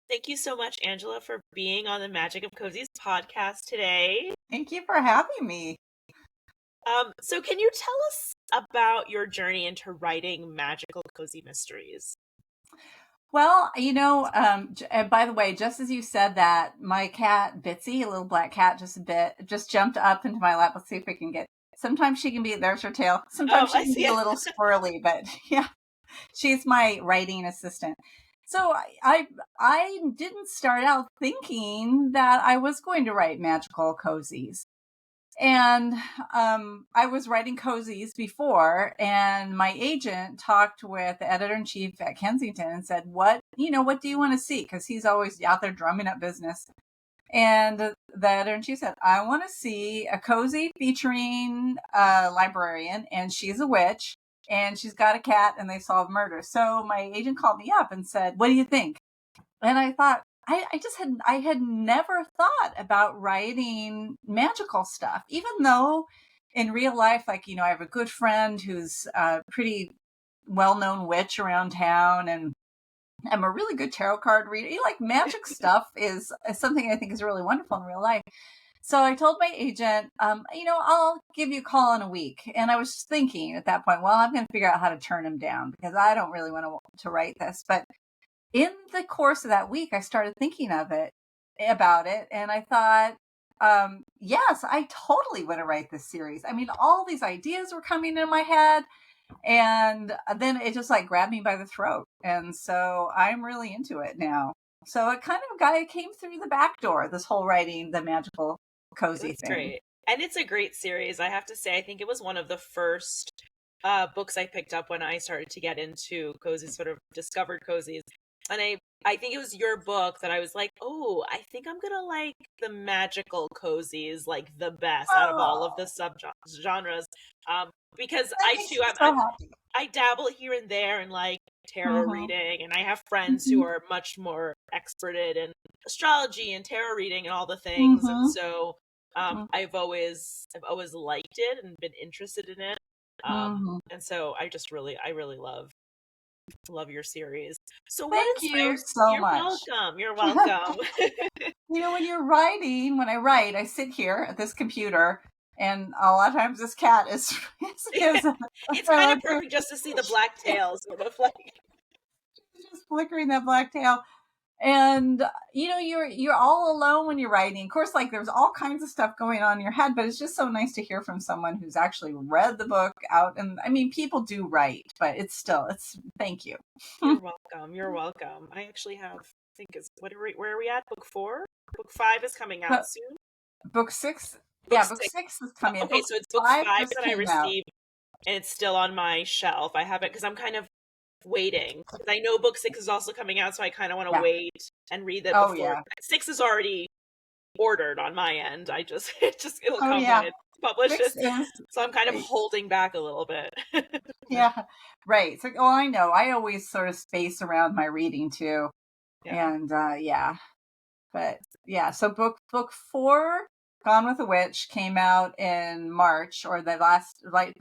Thank you so much, Angela, for being on the Magic of Cozy's podcast today. Thank you for having me. So can you tell us about your journey into writing magical cozy mysteries? Well, and by the way, just as you said that, my cat Bitsy, a little black cat, just jumped up into my lap. Let's see if we can get. Sometimes she can be. There's her tail. Sometimes she I can see be a it. little squirrely, but yeah, she's my writing assistant. So I didn't start out thinking that I was going to write magical cozies. And I was writing cozies before, and my agent talked with the editor in chief at Kensington and said, what do you want to see? Because he's always out there drumming up business. And the editor in chief said, I want to see a cozy featuring a librarian, and she's a witch, and she's got a cat, and they solve murder. So my agent called me up and said, what do you think? And I thought, I had never thought about writing magical stuff, even though in real life, like, I have a good friend who's a pretty well-known witch around town, and I'm a really good tarot card reader. Like, magic stuff is something I think is really wonderful in real life. So I told my agent, I'll give you a call in a week. And I was thinking at that point, well, I'm going to figure out how to turn him down because I don't really want to write this. But in the course of that week, I started thinking about it. And I thought, yes, I totally want to write this series. I mean, all these ideas were coming in my head, and then it just like grabbed me by the throat. And so I'm really into it now. So it kind of came through the back door, this whole writing the magical cozy That's thing. great. And it's a great series. I have to say, I think it was one of the first books I picked up when I started to get into cozies, sort of discovered cozies. And I think it was your book that I was like, oh, I think I'm gonna like the magical cozies like the best out of all of the subgenres. Because I dabble here and there in like tarot reading, and I have friends who are much more experted in astrology and tarot reading and all the things. And so I've always liked it and been interested in it. And so I really love your series. So what Thank you inspired so You're much. welcome. You're welcome. When I write, I sit here at this computer, and a lot of times this cat is It's kind of perfect just to see the black tail sort of like just flickering that black tail. And you're all alone when you're writing. Of course, like there's all kinds of stuff going on in your head, but it's just so nice to hear from someone who's actually read the book out. And I mean, people do write, but it's thank you. You're welcome. You're welcome. I actually have, I think is where are we at? Book 4? Book 5 is coming out soon. Book 6? Book Book 6 is coming. Okay, so it's book 5 that I received, and it's still on my shelf. I have it because I'm kind of waiting. I know book 6 is also coming out, so I kind of want to wait and read that before. Yeah. 6 is already ordered on my end. It'll come when it's published. So I'm kind of holding back a little bit. Yeah, right. So, I know. I always sort of space around my reading too. Yeah. And but yeah. So book 4, Gone with a Witch, came out in March, or the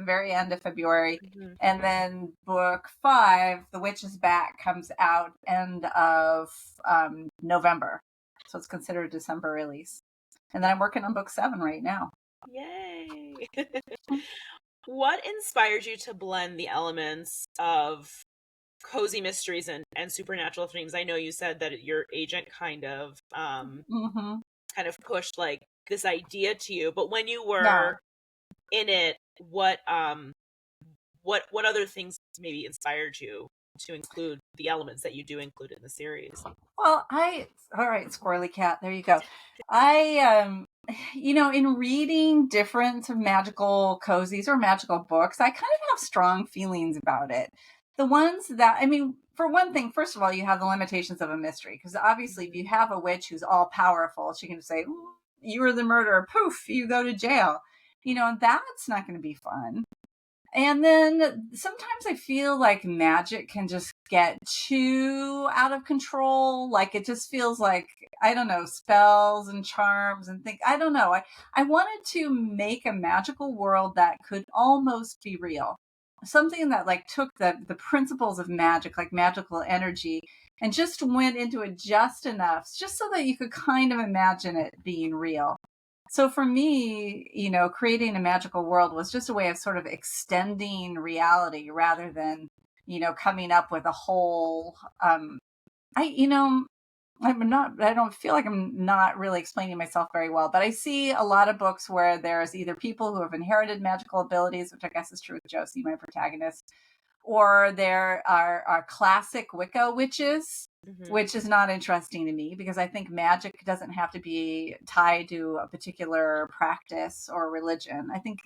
very end of February. And then book 5, The Witch is Back, comes out end of November. So it's considered a December release. And then I'm working on book 7 right now. Yay! What inspired you to blend the elements of cozy mysteries and supernatural themes? I know you said that your agent kind of pushed like this idea to you, but when you were in it, what other things maybe inspired you to include the elements that you do include in the series? Well, all right, squirrely cat, there you go. I in reading different magical cozies or magical books, I kind of have strong feelings about it. The ones that, I mean, for one thing, first of all, you have the limitations of a mystery, because obviously if you have a witch who's all powerful, she can say, you were the murderer, poof, you go to jail. That's not going to be fun. And then sometimes I feel like magic can just get too out of control. Like it just feels like, I don't know, spells and charms and things. I don't know. I wanted to make a magical world that could almost be real. Something that like took the principles of magic, like magical energy, and just went into it just enough, just so that you could kind of imagine it being real. So for me, creating a magical world was just a way of sort of extending reality rather than, coming up with a whole, I don't feel like I'm not really explaining myself very well, but I see a lot of books where there's either people who have inherited magical abilities, which I guess is true with Josie, my protagonist, or there are classic Wicca witches, which is not interesting to me because I think magic doesn't have to be tied to a particular practice or religion. I think,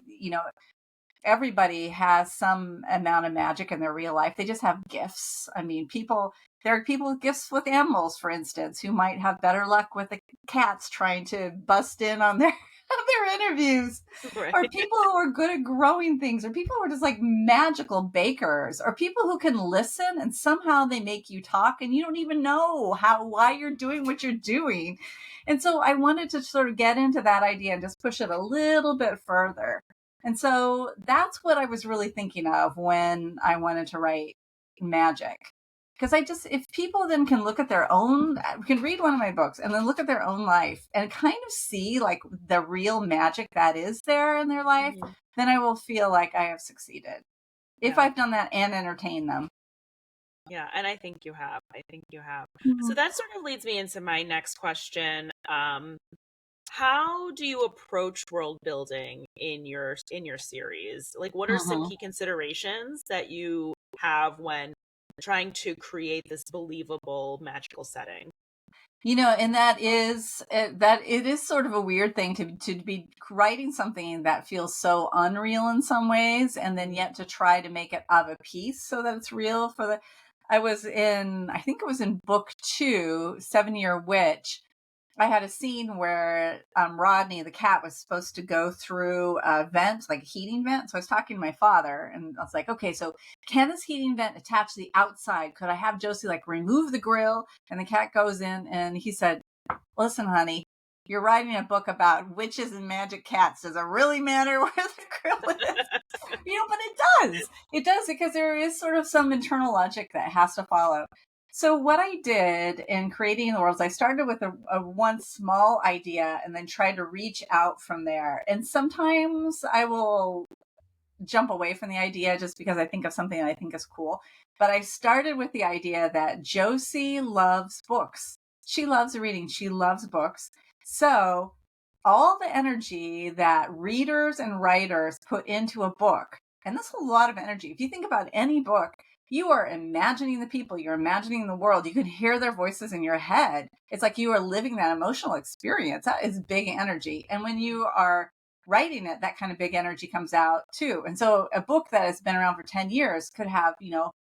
everybody has some amount of magic in their real life. They just have gifts. I mean, there are people with gifts with animals, for instance, who might have better luck with the cats trying to bust in on their their interviews, Right. or people who are good at growing things, or people who are just like magical bakers, or people who can listen and somehow they make you talk and you don't even know why you're doing what you're doing. And so I wanted to sort of get into that idea and just push it a little bit further. And so that's what I was really thinking of when I wanted to write magic. Because if people then can look at can read one of my books and then look at their own life and kind of see like the real magic that is there in their life, then I will feel like I have succeeded. If I've done that and entertained them. Yeah, and I think you have. Mm-hmm. So that sort of leads me into my next question. How do you approach world building in your series? Like, what are some key considerations that you have when trying to create this believable magical setting? And that it is sort of a weird thing to be writing something that feels so unreal in some ways, and then yet to try to make it of a piece so that it's real. I think it was in book 2, 7-Year Witch. I had a scene where Rodney, the cat, was supposed to go through a vent, like a heating vent. So I was talking to my father and I was like, okay, so can this heating vent attach to the outside? Could I have Josie like remove the grill? And the cat goes in and he said, listen, honey, you're writing a book about witches and magic cats. Does it really matter where the grill is? But it does. It does, because there is sort of some internal logic that has to follow. So what I did in creating the worlds, I started with a one small idea and then tried to reach out from there. And sometimes I will jump away from the idea just because I think of something that I think is cool. But I started with the idea that Josie loves books. She loves reading. She loves books. So all the energy that readers and writers put into a book, and that's a lot of energy. If you think about any book, you are imagining the people, you're imagining the world. You can hear their voices in your head. It's like you are living that emotional experience. That is big energy. And when you are writing it, that kind of big energy comes out too. And so a book that has been around for 10 years could have,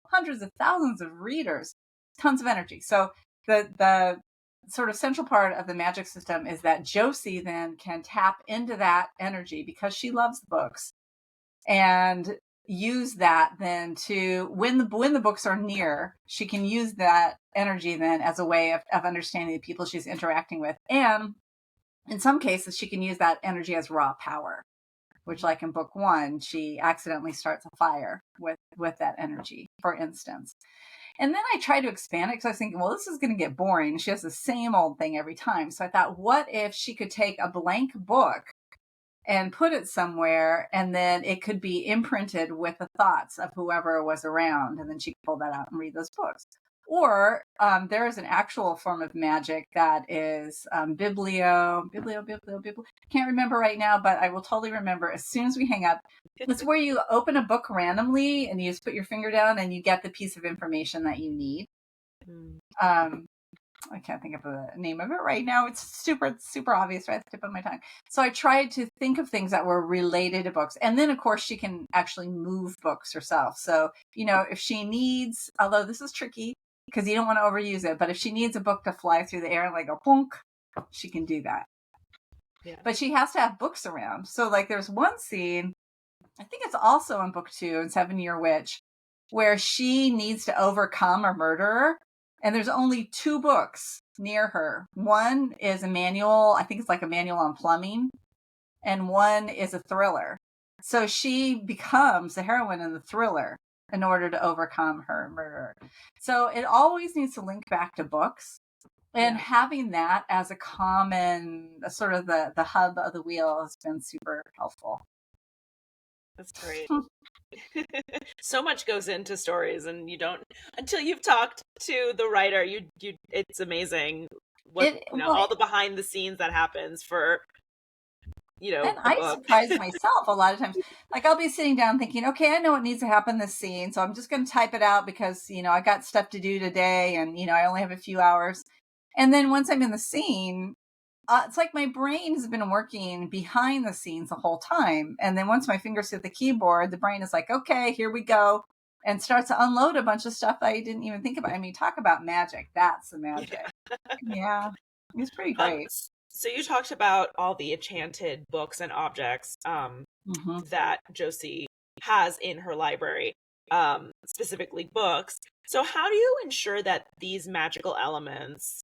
hundreds of thousands of readers, tons of energy. So the sort of central part of the magic system is that Josie then can tap into that energy because she loves books, and use that then to when the books are near, she can use that energy then as a way of understanding the people she's interacting with. And in some cases, she can use that energy as raw power, which, like in book 1, she accidentally starts a fire with that energy, for instance. And then I tried to expand it because I was thinking, well, this is going to get boring. She has the same old thing every time. So I thought, what if she could take a blank book and put it somewhere, and then it could be imprinted with the thoughts of whoever was around, and then she could pull that out and read those books. Or there is an actual form of magic that is biblio. Can't remember right now, but I will totally remember as soon as we hang up. It's where you open a book randomly and you just put your finger down and you get the piece of information that you need. I can't think of the name of it right now. It's super, super obvious right at the tip of my tongue. So I tried to think of things that were related to books. And then, of course, she can actually move books herself. So, if she needs, although this is tricky because you don't want to overuse it, but if she needs a book to fly through the air and like go plunk, she can do that. Yeah. But she has to have books around. So like there's one scene, I think it's also in book 2 in 7-Year Witch, where she needs to overcome a murderer. And there's only 2 books near her. One is a manual, I think it's like a manual on plumbing, and one is a thriller. So she becomes the heroine in the thriller. in order to overcome her murder. So it always needs to link back to books. And having that as a common, sort of the hub of the wheel has been super helpful. That's great. So much goes into stories, and you don't, until you've talked to the writer, you it's amazing what all the behind the scenes that happens for and a I book. surprise myself a lot of times. Like I'll be sitting down thinking, okay, I know what needs to happen in this scene, so I'm just going to type it out because I got stuff to do today, and I only have a few hours. And then once I'm in the scene, it's like my brain has been working behind the scenes the whole time. And then once my fingers hit the keyboard, the brain is like, okay, here we go. And starts to unload a bunch of stuff that I didn't even think about. I mean, talk about magic. That's the magic. Yeah. It's pretty great. So you talked about all the enchanted books and objects that Josie has in her library, specifically books. So how do you ensure that these magical elements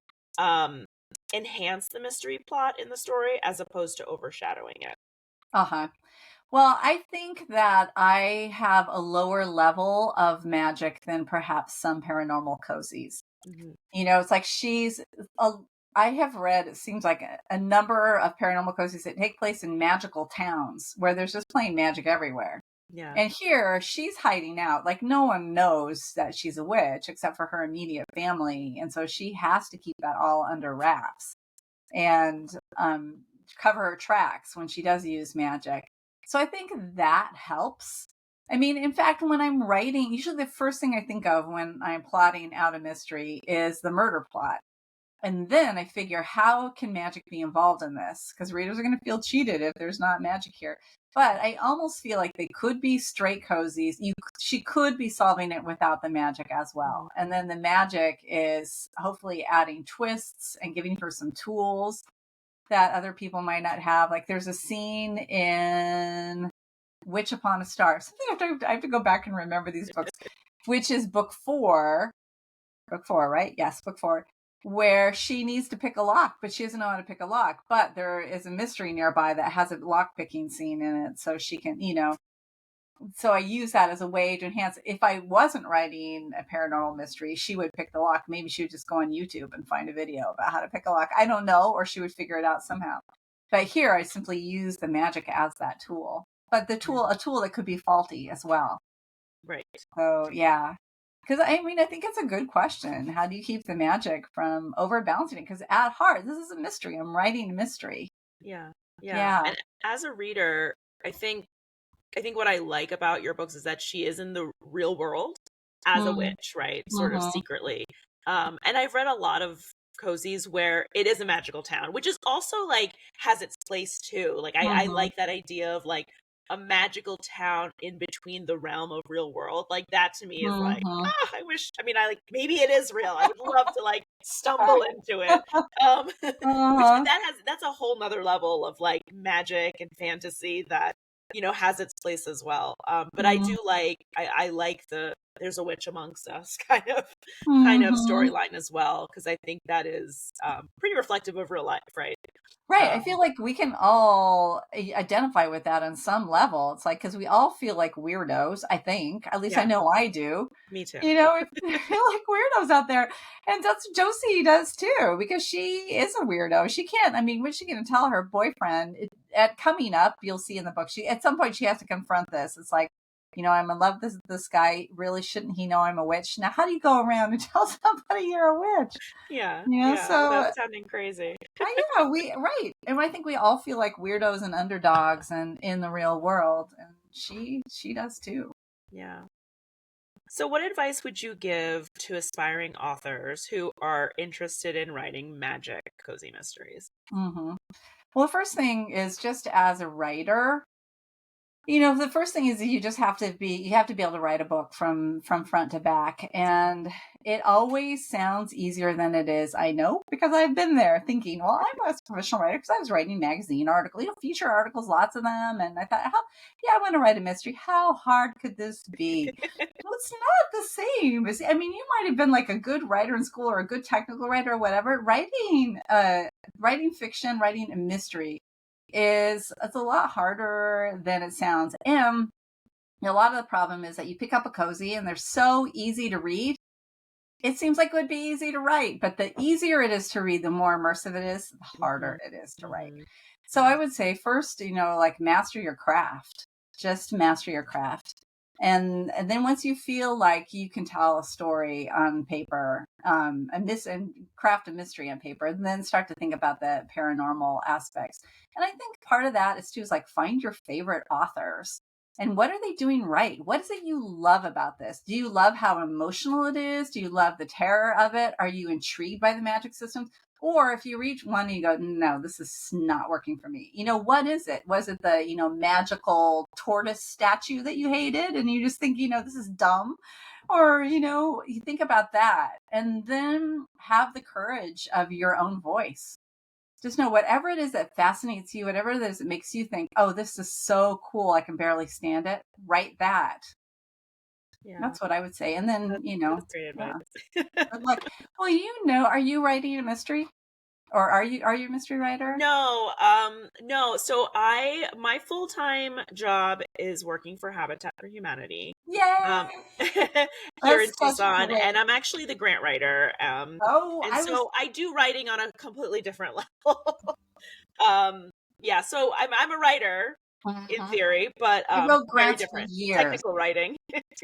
enhance the mystery plot in the story as opposed to overshadowing it? Well, I think that I have a lower level of magic than perhaps some paranormal cozies. It's like I have read, it seems like a number of paranormal cozies that take place in magical towns where there's just plain magic everywhere. Yeah. And here she's hiding out. Like no one knows that she's a witch except for her immediate family. And so she has to keep that all under wraps and cover her tracks when she does use magic. So I think that helps. I mean, in fact, when I'm writing, usually the first thing I think of when I'm plotting out a mystery is the murder plot. And then I figure, how can magic be involved in this? Because readers are going to feel cheated if there's not magic here. But I almost feel like they could be straight cozies. She could be solving it without the magic as well. And then the magic is hopefully adding twists and giving her some tools that other people might not have. Like there's a scene in Witch Upon a Star. Something I have to go back and remember these books, which is book 4. Book 4, right? Yes, book 4. Where she needs to pick a lock, but she doesn't know how to pick a lock. But there is a mystery nearby that has a lock picking scene in it, so she can, So I use that as a way to enhance. If I wasn't writing a paranormal mystery, she would pick the lock. Maybe she would just go on YouTube and find a video about how to pick a lock. I don't know, or she would figure it out somehow. But here, I simply use the magic as that tool. But a tool that could be faulty as well. Right. So yeah. Because I think it's a good question. How do you keep the magic from overbalancing it? Because at heart, this is a mystery. I'm writing a mystery. Yeah. And as a reader, I think what I like about your books is that she is in the real world as a witch, right? Sort of secretly. And I've read a lot of cozies where it is a magical town, which is also like has its place too. Like I like that idea of like a magical town in between the realm of real world. Like that to me is like, I wish, maybe it is real. I would love to like stumble into it. Which that's a whole nother level of like magic and fantasy that, has its place as well. But I do like, I like the, there's a witch amongst us kind of storyline as well. Cause I think that is pretty reflective of real life, right? Right. I feel like we can all identify with that on some level. It's like, because we all feel like weirdos, I think. At least I know I do. Me too. We feel like weirdos out there. And that's what Josie does too, because she is a weirdo. She can't, what's she going to tell her boyfriend? At coming up, you'll see in the book, at some point she has to confront this. It's like, I'm in love with this guy. Really, shouldn't he know I'm a witch? Now, how do you go around and tell somebody you're a witch? Yeah. So that's sounding crazy. Right. And I think we all feel like weirdos and underdogs and in the real world. And she does too. Yeah. So what advice would you give to aspiring authors who are interested in writing magic cozy mysteries? Well, the first thing is, just as a writer, the first thing is that you have to be able to write a book from front to back. And it always sounds easier than it is. I know, because I've been there thinking, well, I'm a professional writer because I was writing magazine articles, feature articles, lots of them. And I thought, I want to write a mystery. How hard could this be? Well, it's not the same. You might have been like a good writer in school or a good technical writer or whatever. Writing fiction, writing a mystery it's a lot harder than it sounds. And A lot of the problem is that you pick up a cozy and they're so easy to read. It seems like it would be easy to write, but the easier it is to read, the more immersive it is, the Mm-hmm. harder it is to write. Mm-hmm. So I would say first, like master your craft. Just master your craft. And then once you feel like you can tell a story on paper, and craft a mystery on paper, and then start to think about the paranormal aspects. And I think part of that is like find your favorite authors. And what are they doing right? What is it you love about this? Do you love how emotional it is? Do you love the terror of it? Are you intrigued by the magic systems? Or if you reach one and you go, no, this is not working for me. What is it? Was it the, magical tortoise statue that you hated? And you just think, this is dumb. Or, you think about that and then have the courage of your own voice. Just know whatever it is that fascinates you, whatever it is that makes you think, oh, this is so cool, I can barely stand it. Write that. Yeah, That's what I would say. And then, that's great yeah. advice. Good luck. Well, are you writing a mystery? Or are you a mystery writer? No, no. So my full-time job is working for Habitat for Humanity, um, Yay! here in That's such a Tucson, great. and I'm actually the grant writer. Oh, And I was. so I do writing on a completely different level. Um, yeah, so I'm a writer in Mhm. theory, but I wrote very grants for different. years. Technical writing.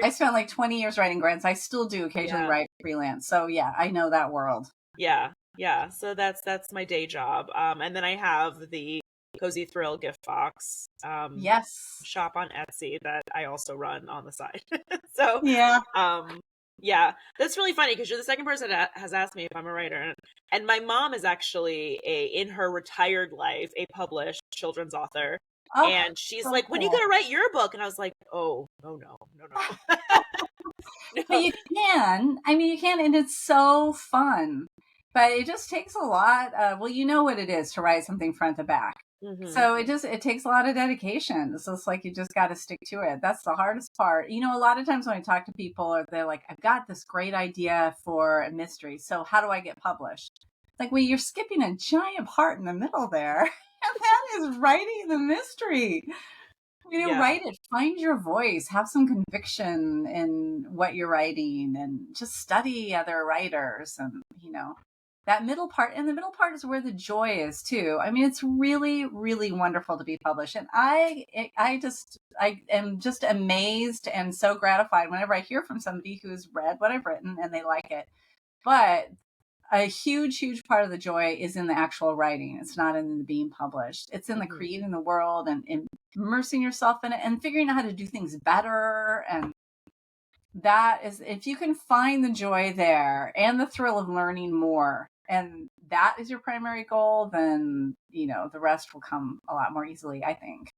I spent like 20 years writing grants. I still do occasionally Yeah. write freelance. So yeah, I know that world. Yeah, yeah. So that's my day job. And then I have the Cozy Thrill gift box Yes. shop on Etsy that I also run on the side. So, Yeah. um, yeah, that's really funny because you're the second person that has asked me if I'm a writer, and my mom is actually in her retired life a published children's author, Oh, and she's so like, "When are you cool. gonna write your book?" And I was like, "Oh, no, no, no, no, But no." you can. I mean, you can, and it's so fun. But it just takes a lot. Well, you know what it is to write something front to back. Hmm. So it takes a lot of dedication. It's just like you just got to stick to it. That's the hardest part. A lot of times when I talk to people, or they're like, "I've got this great idea for a mystery. So how do I get published?" It's like, well, you're skipping a giant part in the middle there, and that is writing the mystery. Yeah. Write it, find your voice, have some conviction in what you're writing, and just study other writers. And, that middle part, and the middle part is where the joy is too. I mean, it's really, really wonderful to be published. And I am just amazed and so gratified whenever I hear from somebody who's read what I've written and they like it. But a huge, huge part of the joy is in the actual writing. It's not in the being published. It's in the Hmm. creating the world and immersing yourself in it and figuring out how to do things better. And that is, if you can find the joy there and the thrill of learning more, and that is your primary goal, then, the rest will come a lot more easily, I think.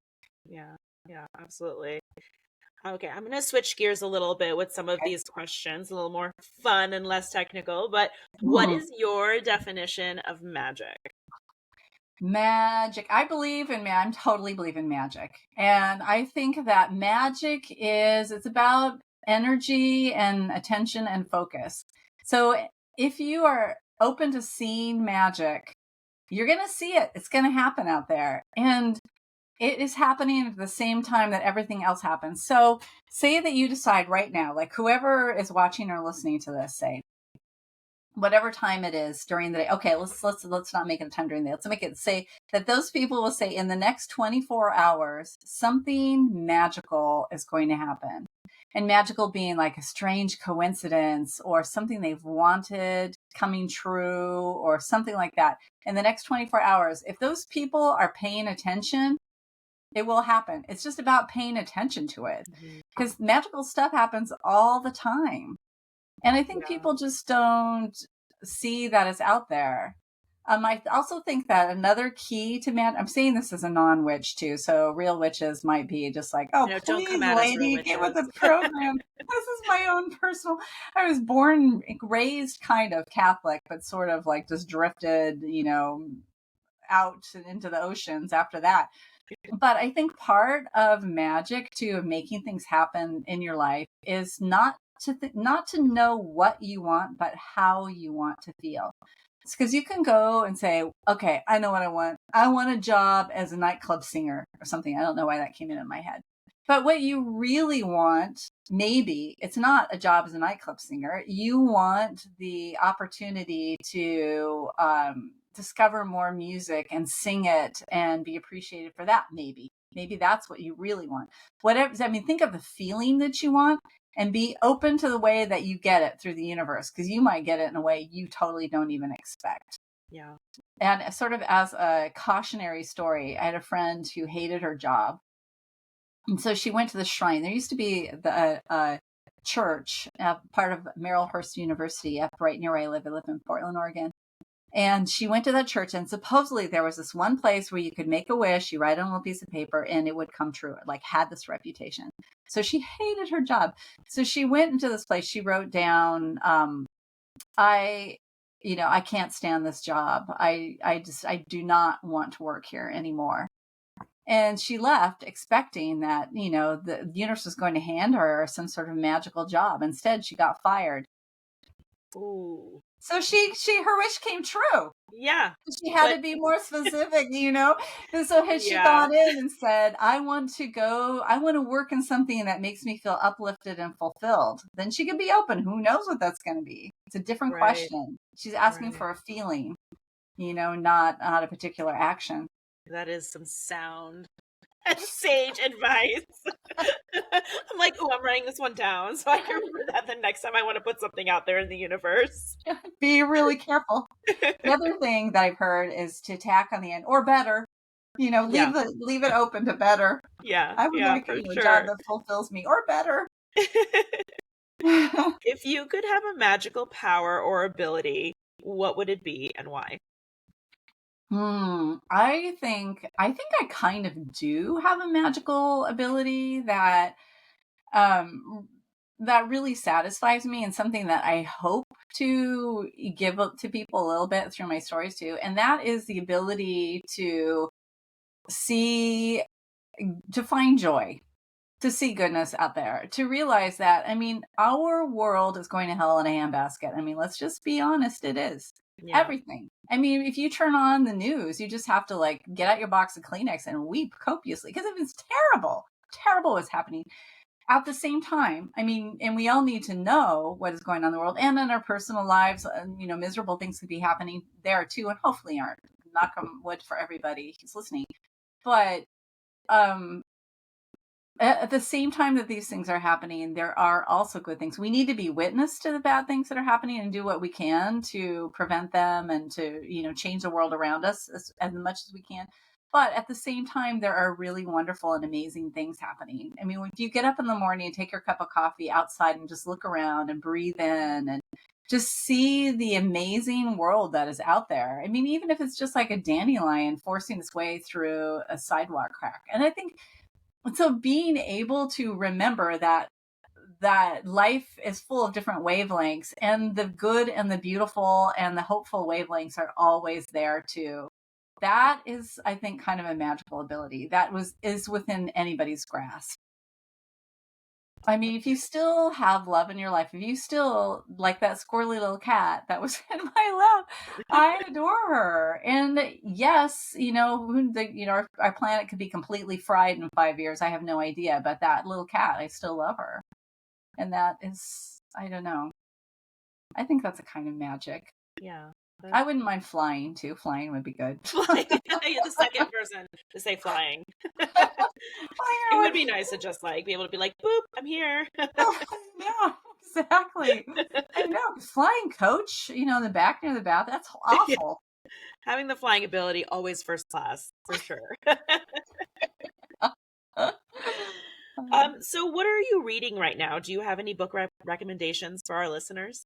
Yeah. Yeah, absolutely. Okay, I'm going to switch gears a little bit with some of Okay. these questions, a little more fun and less technical. But what Hmm. is your definition of magic? Magic. I totally believe in magic. And I think that it's about energy and attention and focus. So if you are open to seeing magic, you're going to see it. It's going to happen out there. And it is happening at the same time that everything else happens. So say that you decide right now, like whoever is watching or listening to this, say, whatever time it is during the day. Okay, let's not make it a time during the day. Let's make it say that those people will say in the next 24 hours something magical is going to happen. And magical being like a strange coincidence or something they've wanted coming true or something like that. In the next 24 hours, if those people are paying attention, it will happen. It's just about paying attention to it Mhm. because magical stuff happens all the time. And I think Yeah. people just don't see that it's out there. I also think that another key to I'm saying this as a non-witch too, so real witches might be just like, oh, Don't come please, at us, real lady, get with witches. the program. This is my own personal. I was raised kind of Catholic, but sort of like just drifted, out into the oceans after that. But I think part of magic too, of making things happen in your life, is not to know what you want, but how you want to feel. It's because you can go and say, okay, I know what I want. I want a job as a nightclub singer or something. I don't know why that came in my head. But what you really want, maybe, it's not a job as a nightclub singer. You want the opportunity to discover more music and sing it and be appreciated for that. Maybe that's what you really want. Whatever, I mean, think of the feeling that you want and be open to the way that you get it through the universe, because you might get it in a way you totally don't even expect. Yeah. And sort of as a cautionary story, I had a friend who hated her job. And so she went to the shrine. There used to be the church, part of Marylhurst University, up right near where I live. I live in Portland, Oregon. And she went to that church, and supposedly there was this one place where you could make a wish, you write on a little piece of paper, and it would come true. It like had this reputation. So she hated her job. So she went into this place. She wrote down, I can't stand this job. I do not want to work here anymore. And she left expecting that, the universe was going to hand her some sort of magical job. Instead, she got fired. Ooh. So her wish came true. Yeah. She had to be more specific, And so had she gone in and said, I want to work in something that makes me feel uplifted and fulfilled, then she could be open. Who knows what that's going to be? It's a different question. She's asking for a feeling, not a particular action. That is some sound and sage advice. I'm like, I'm writing this one down so I can remember that the next time I want to put something out there in the universe. Be really careful. The other thing that I've heard is to tack on the end, or better, leave it open to better. Yeah. I would like a job that fulfills me, or better. If you could have a magical power or ability, what would it be and why? I think I kind of do have a magical ability that really satisfies me, and something that I hope to give up to people a little bit through my stories too. And that is the ability to find joy, to see goodness out there, to realize that, our world is going to hell in a handbasket. Let's just be honest, it is. Yeah. Everything. If you turn on the news, you just have to get out your box of Kleenex and weep copiously, because it's terrible what's happening. At the same time, and we all need to know what is going on in the world and in our personal lives. Miserable things could be happening there too, and hopefully aren't. Knock on wood for everybody who's listening. But at the same time that these things are happening, there are also good things. We need to be witness to the bad things that are happening and do what we can to prevent them and to, change the world around us as much as we can. But at the same time, there are really wonderful and amazing things happening. If you get up in the morning and take your cup of coffee outside and just look around and breathe in and just see the amazing world that is out there. Even if it's just like a dandelion forcing its way through a sidewalk crack. And I think, so being able to remember that life is full of different wavelengths, and the good and the beautiful and the hopeful wavelengths are always there too. That is, I think, kind of a magical ability that is within anybody's grasp. If you still have love in your life, if you still like that squirrely little cat that was in my lap, I adore her. And yes, our planet could be completely fried in 5 years. I have no idea, but that little cat, I still love her. And that is, I don't know. I think that's a kind of magic. Yeah. I wouldn't mind flying too. Flying would be good. You're the second person to say flying. It would be nice to just be able to be like, boop, I'm here. Yeah, exactly. I know. Flying coach, in the back near the bath, that's awful. Yeah. Having the flying ability, always first class, for sure. So what are you reading right now? Do you have any book recommendations for our listeners?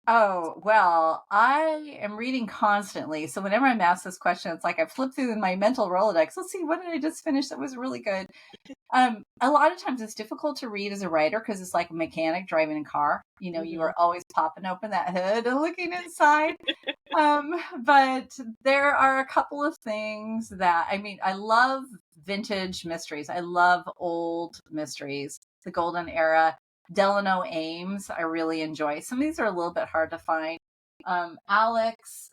Oh, well, I am reading constantly. So whenever I'm asked this question, it's like I flip through my mental Rolodex. Let's see, what did I just finish that was really good? A lot of times it's difficult to read as a writer because it's like a mechanic driving a car. You are always popping open that hood and looking inside. But there are a couple of things that, I love vintage mysteries. I love old mysteries, the golden era. Delano Ames, I really enjoy. Some of these are a little bit hard to find. Alice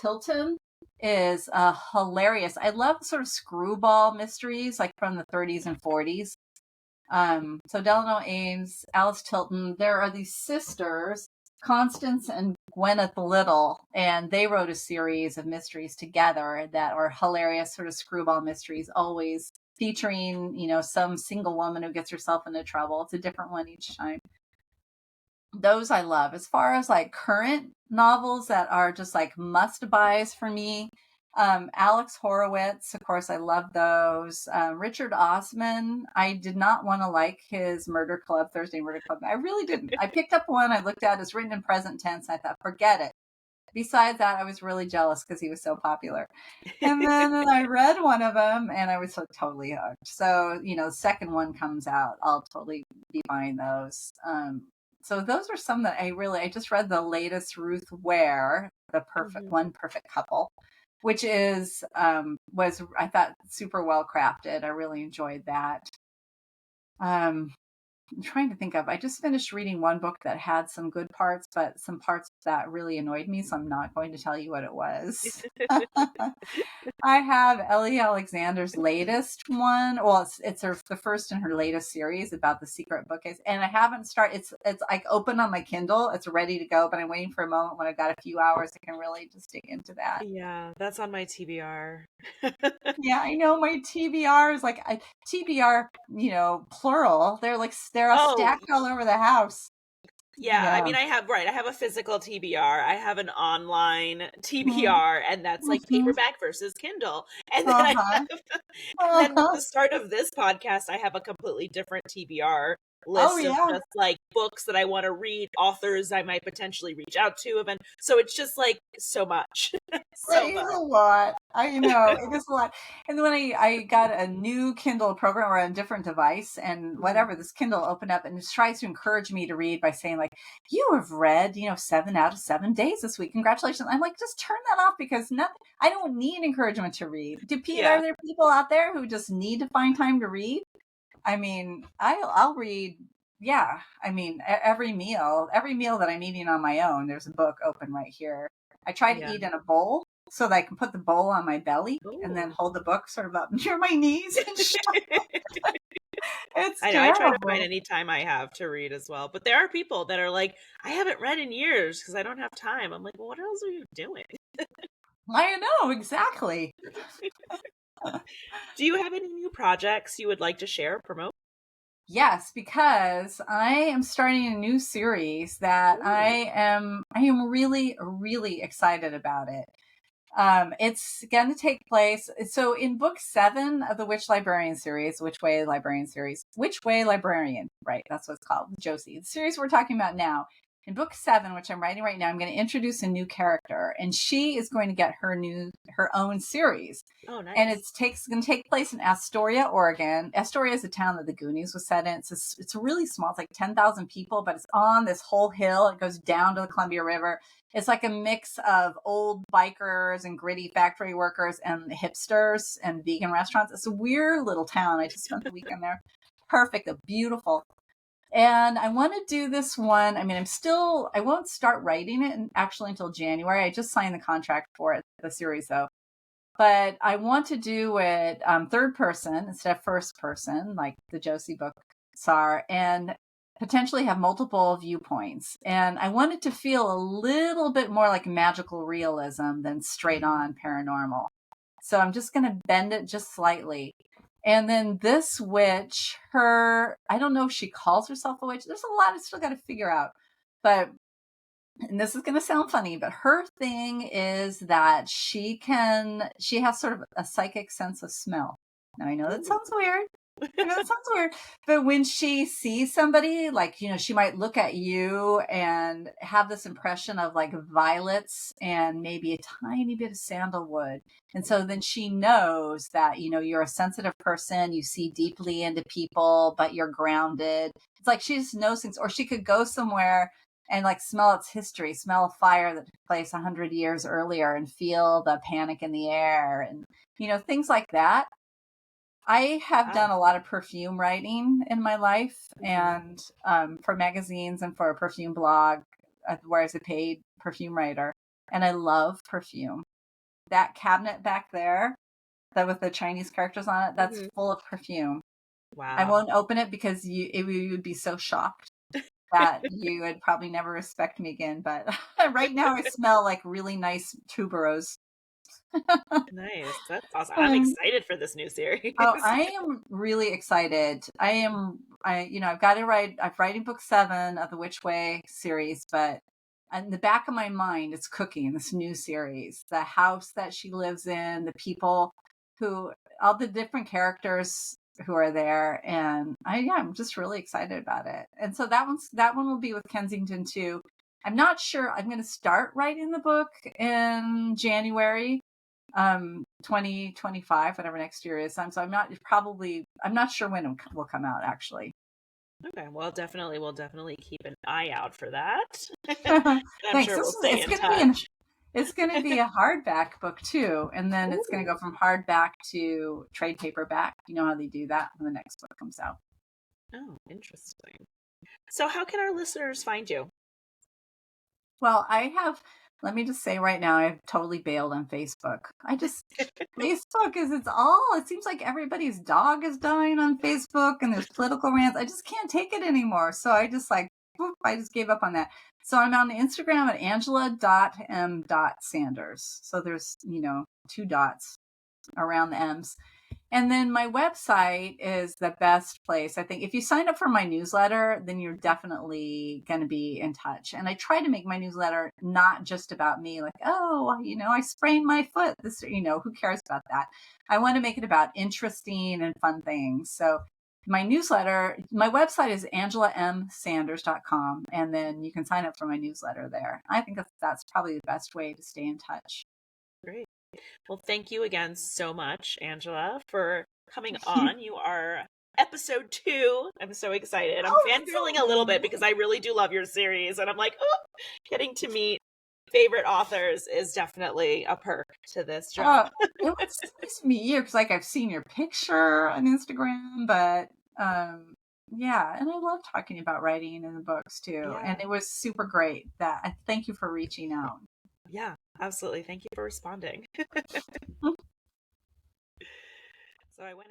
Tilton is hilarious. I love sort of screwball mysteries, like from the 30s and 40s. So Delano Ames, Alice Tilton, there are these sisters, Constance and Gwyneth Little, and they wrote a series of mysteries together that are hilarious, sort of screwball mysteries, always featuring, some single woman who gets herself into trouble. It's a different one each time. Those I love. As far as like current novels that are just like must buys for me, Alex Horowitz, of course, I love those. Richard Osman, I did not want to like his Murder Club, Thursday Murder Club. I really didn't. I picked up one, I looked at it's written in present tense. I thought, forget it. Besides that, I was really jealous because he was so popular. And then I read one of them and I was so totally hooked. So, the second one comes out, I'll totally be buying those. So those are some that I just read the latest Ruth Ware, The Perfect One Perfect Couple, which was I thought super well crafted. I really enjoyed that. I'm trying to think of, I just finished reading one book that had some good parts, but some parts that really annoyed me. So I'm not going to tell you what it was. I have Ellie Alexander's latest one. Well, it's the first in her latest series about the secret bookcase, and I haven't started. It's like open on my Kindle. It's ready to go, but I'm waiting for a moment when I've got a few hours. I can really just dig into that. Yeah, that's on my TBR. Yeah, I know my TBR is like TBR, plural. They're stacked all over the house. Yeah, I Yeah. mean, I have a physical TBR. I have an online Mm-hmm. TBR, and that's like Mm-hmm. paperback versus Kindle. And then Uh-huh. and then with Uh-huh. the start of this podcast, I have a completely different TBR Oh list of yeah. just like books that I want to read, authors I might potentially reach out to, and so it's just like so much, so It is much. a lot. I know it is a lot. And then when I got a new Kindle program or a different device and Mhm. whatever, this Kindle opened up and it tries to encourage me to read by saying like, you have read, 7 out of 7 days this week. Congratulations. I'm like, just turn that off because I don't need encouragement to read. Yeah, Are there people out there who just need to find time to read? I mean, I'll read. Yeah. I mean, every meal that I'm eating on my own, there's a book open right here. I try to yeah. eat in a bowl so that I can put the bowl on my belly and then Ooh. hold the book sort of up near my knees and it's I know, I try to find terrible. any time I have to read as well. But there are people that are like, I haven't read in years because I don't have time. I'm like, well, what else are you doing? I know, exactly. Do you have any new projects you would like to share, promote? Yes, because I am starting a new series that Ooh. I am really, really excited about it. It's going to take place. So in book 7 of the Witch Way Librarian series, Witch Way Librarian, right? That's what it's called, Josie. The series we're talking about now. In book 7, which I'm writing right now, I'm going to introduce a new character, and she is going to get her own series. Oh, And nice. it's going to take place in Astoria, Oregon. Astoria is a town that the Goonies was set in. It's really small. It's like 10,000 people, but it's on this whole hill. It goes down to the Columbia River. It's like a mix of old bikers and gritty factory workers and hipsters and vegan restaurants. It's a weird little town. I just spent the weekend there. Perfect, beautiful. And I want to do this one. I mean, I won't start writing it actually until January. I just signed the contract for it, the series though. But I want to do it third person instead of first person, like the Josie books are, and potentially have multiple viewpoints. And I want it to feel a little bit more like magical realism than straight on paranormal. So I'm just going to bend it just slightly. And then this witch, I don't know if she calls herself a witch. There's a lot I still got to figure out. But and this is going to sound funny, but her thing is that she has sort of a psychic sense of smell. Now I know that Ooh. sounds weird. But when she sees somebody, like, she might look at you and have this impression of like violets and maybe a tiny bit of sandalwood. And so then she knows that, you're a sensitive person, you see deeply into people, but you're grounded. It's like she just knows things. Or she could go somewhere and like smell its history, smell a fire that took place 100 years earlier and feel the panic in the air and, things like that. I have Wow. done a lot of perfume writing in my life Mhm. and for magazines and for a perfume blog where I was a paid perfume writer. And I love perfume. That cabinet back there, that with the Chinese characters on it, that's Mhm. full of perfume. Wow. I won't open it because you would be so shocked that you would probably never respect me again. But right now I smell like really nice tuberose. Nice. That's awesome. I'm Um, excited for this new series. oh, I am really excited. I've got to write, I'm writing book 7 of the Witch Way series, but in the back of my mind, it's cooking this new series, the house that she lives in, the people who, all the different characters who are there. And I'm just really excited about it. And so that one will be with Kensington too. I'm not sure. I'm going to start writing the book in January 2025, whatever next year is. So I'm not sure when it will come out actually. Okay, well, we'll definitely keep an eye out for that. I'm Thanks. sure we'll stay in touch. It's going to be a hardback book too, and then it's going to Ooh. go from hardback to trade paperback. You know how they do that when the next book comes out. Oh, interesting. So, how can our listeners find you? Well, let me just say right now, I've totally bailed on Facebook. Facebook it seems like everybody's dog is dying on Facebook and there's political rants. I just can't take it anymore. So I just I just gave up on that. So I'm on Instagram at angela.m.sanders. So there's, 2 dots around the M's. And then my website is the best place. I think if you sign up for my newsletter, then you're definitely going to be in touch. And I try to make my newsletter not just about me, like, oh, I sprained my foot. Who cares about that? I want to make it about interesting and fun things. So my website is angelamsanders.com. And then you can sign up for my newsletter there. I think that's probably the best way to stay in touch. Great. Well, thank you again so much, Angela, for coming on. You are episode 2. I'm so excited. I'm fangirling a little bit because I really do love your series. And I'm like, oh, getting to meet favorite authors is definitely a perk to this job. It was nice to meet you because, I've seen your picture on Instagram, but yeah, and I love talking about writing in the books too. Yeah. And it was super great. I thank you for reaching out. Yeah, absolutely. Thank you for responding. So I went